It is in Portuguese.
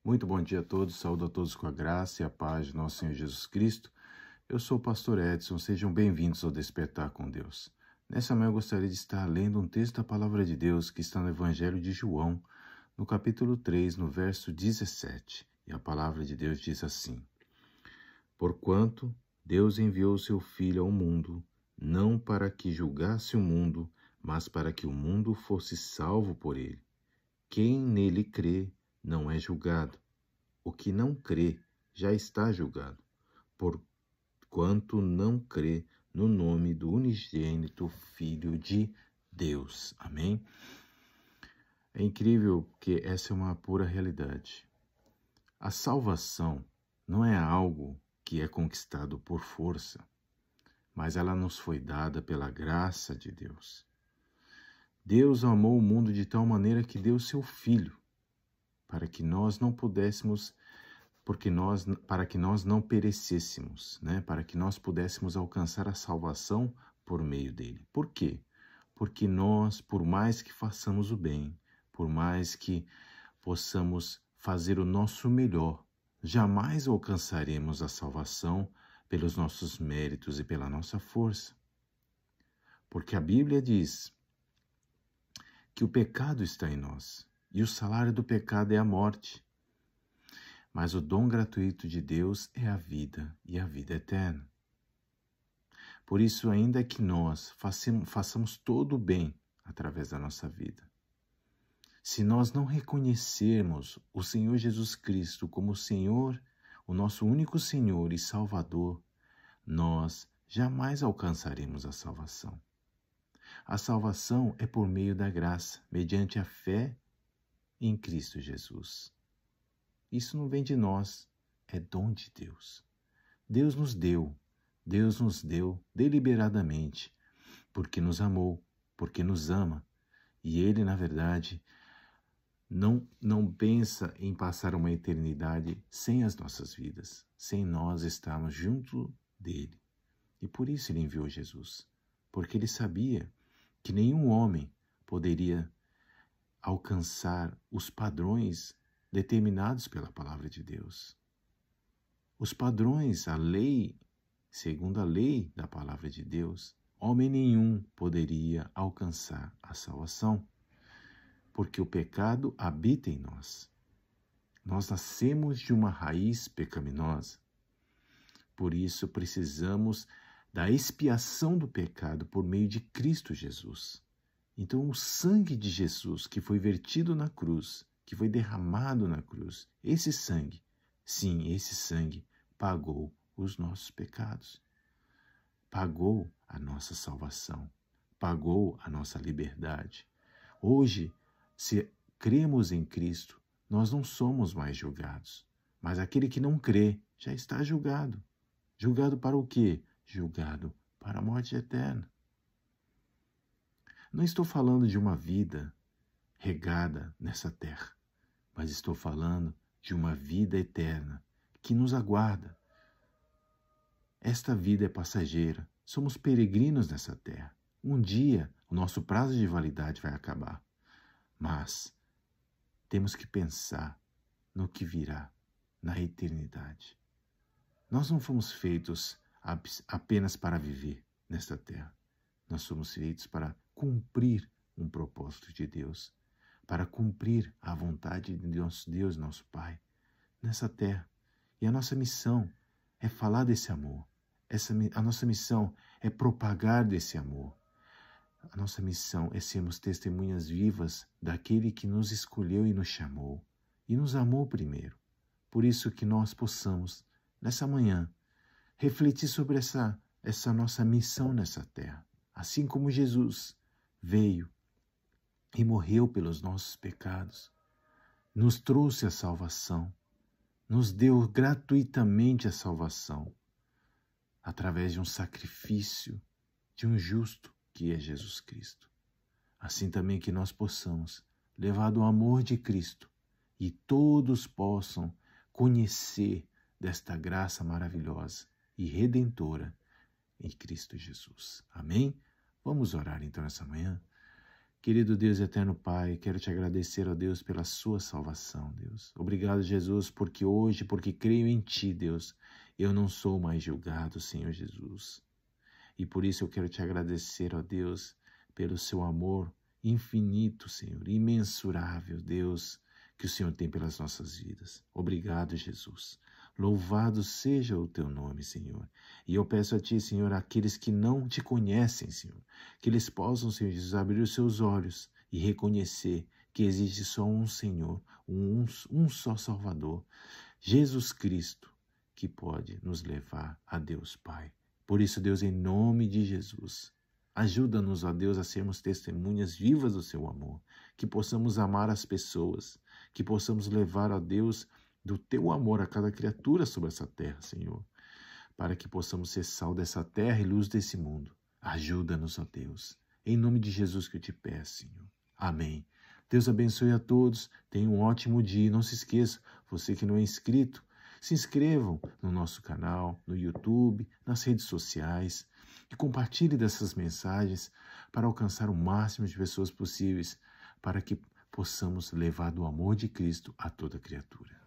Muito bom dia a todos, saúdo a todos com a graça e a paz de nosso Senhor Jesus Cristo. Eu sou o pastor Edson, sejam bem-vindos ao Despertar com Deus. Nessa manhã eu gostaria de estar lendo um texto da Palavra de Deus que está no Evangelho de João, no capítulo 3, no verso 17. E a Palavra de Deus diz assim: Porquanto Deus enviou o seu Filho ao mundo, não para que julgasse o mundo, mas para que o mundo fosse salvo por ele. Quem nele crê não é julgado. O que não crê já está julgado, porquanto não crê no nome do unigênito Filho de Deus. Amém? É incrível porque essa é uma pura realidade. A salvação não é algo que é conquistado por força, mas ela nos foi dada pela graça de Deus. Deus amou o mundo de tal maneira que deu seu Filho, para que nós não pudéssemos, para que nós não perecêssemos, para que nós pudéssemos alcançar a salvação por meio dele. Por quê? Porque nós, por mais que façamos o bem, por mais que possamos fazer o nosso melhor, jamais alcançaremos a salvação pelos nossos méritos e pela nossa força. Porque a Bíblia diz que o pecado está em nós, e o salário do pecado é a morte. Mas o dom gratuito de Deus é a vida e a vida eterna. Por isso, ainda que nós façamos todo o bem através da nossa vida, se nós não reconhecermos o Senhor Jesus Cristo como o Senhor, o nosso único Senhor e Salvador, nós jamais alcançaremos a salvação. A salvação é por meio da graça, mediante a fé em Cristo Jesus. Isso não vem de nós, é dom de Deus. Deus nos deu deliberadamente, porque nos amou, porque nos ama. E Ele, na verdade, não pensa em passar uma eternidade sem as nossas vidas, sem nós estarmos junto dEle. E por isso Ele enviou Jesus, porque Ele sabia que nenhum homem poderia alcançar os padrões determinados pela palavra de Deus. Os padrões, a lei, segundo a lei da palavra de Deus, homem nenhum poderia alcançar a salvação, porque o pecado habita em nós. Nós nascemos de uma raiz pecaminosa. Por isso precisamos da expiação do pecado por meio de Cristo Jesus. Então o sangue de Jesus que foi vertido na cruz, que foi derramado na cruz, esse sangue, sim, esse sangue pagou os nossos pecados, pagou a nossa salvação, pagou a nossa liberdade. Hoje, se cremos em Cristo, nós não somos mais julgados, mas aquele que não crê já está julgado. Julgado para o quê? Julgado para a morte eterna. Não estou falando de uma vida regada nessa terra, mas estou falando de uma vida eterna que nos aguarda. Esta vida é passageira, somos peregrinos nessa terra. Um dia o nosso prazo de validade vai acabar, mas temos que pensar no que virá na eternidade. Nós não fomos feitos apenas para viver nesta terra. Nós somos feitos para cumprir um propósito de Deus, para cumprir a vontade de nosso Deus, nosso Pai, nessa terra. E a nossa missão é falar desse amor. A nossa missão é propagar desse amor. A nossa missão é sermos testemunhas vivas daquele que nos escolheu e nos chamou, e nos amou primeiro. Por isso que nós possamos, nessa manhã, refletir sobre essa nossa missão nessa terra. Assim como Jesus veio e morreu pelos nossos pecados, nos trouxe a salvação, nos deu gratuitamente a salvação, através de um sacrifício de um justo que é Jesus Cristo. Assim também que nós possamos levar do amor de Cristo e todos possam conhecer desta graça maravilhosa e redentora em Cristo Jesus. Amém? Vamos orar então essa manhã. Querido Deus e eterno Pai, quero te agradecer, ó Deus, pela sua salvação, Deus. Obrigado, Jesus, porque hoje, porque creio em Ti, Deus, eu não sou mais julgado, Senhor Jesus. E por isso eu quero te agradecer, ó Deus, pelo seu amor infinito, Senhor, imensurável, Deus, que o Senhor tem pelas nossas vidas. Obrigado, Jesus. Louvado seja o teu nome, Senhor. E eu peço a Ti, Senhor, aqueles que não te conhecem, Senhor, que eles possam, Senhor Jesus, abrir os seus olhos e reconhecer que existe só um Senhor, um só Salvador, Jesus Cristo, que pode nos levar a Deus Pai. Por isso, Deus, em nome de Jesus, ajuda-nos, ó Deus, a sermos testemunhas vivas do seu amor, que possamos amar as pessoas, que possamos levar, ó Deus, do teu amor a cada criatura sobre essa terra, Senhor, para que possamos ser sal dessa terra e luz desse mundo. Ajuda-nos, ó Deus, em nome de Jesus que eu te peço, Senhor. Amém. Deus abençoe a todos, tenha um ótimo dia e não se esqueça, você que não é inscrito, se inscrevam no nosso canal, no YouTube, nas redes sociais e compartilhe dessas mensagens para alcançar o máximo de pessoas possíveis, para que possamos levar do amor de Cristo a toda criatura.